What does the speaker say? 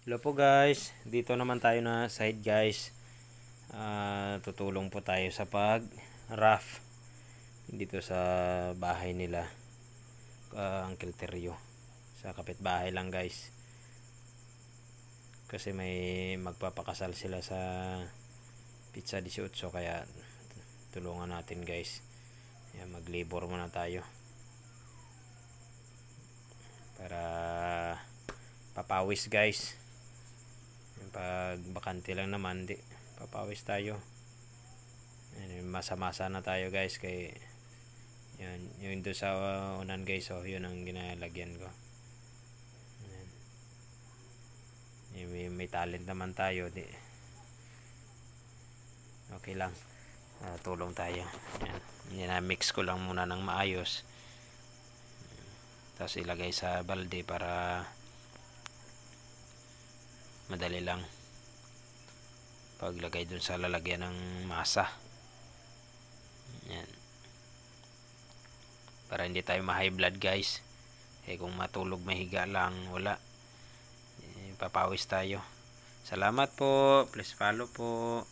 Hello po guys, dito naman tayo na side guys. Tutulong po tayo sa pag rough dito sa bahay nila, Uncle Terrio. Sa kapitbahay lang guys. Kasi may magpapakasal sila sa Pizza 18 kaya tulungan natin guys. Ayan, mag-labor muna tayo para papawis guys. Pag bakante lang naman, di papawis tayo. Masa-masa na tayo guys, kay yan, yung doon sa unan guys, oh, yun ang ginalagyan ko. May talent naman tayo, di okay lang. Tulong tayo. Yan, mix ko lang muna ng maayos, tapos ilagay sa balde para madali lang paglagay dun sa lalagyan ng masa. Yan, para hindi tayo ma-high blood guys. Kung matulog mahiga lang, wala, papawis tayo. Salamat po, please follow po.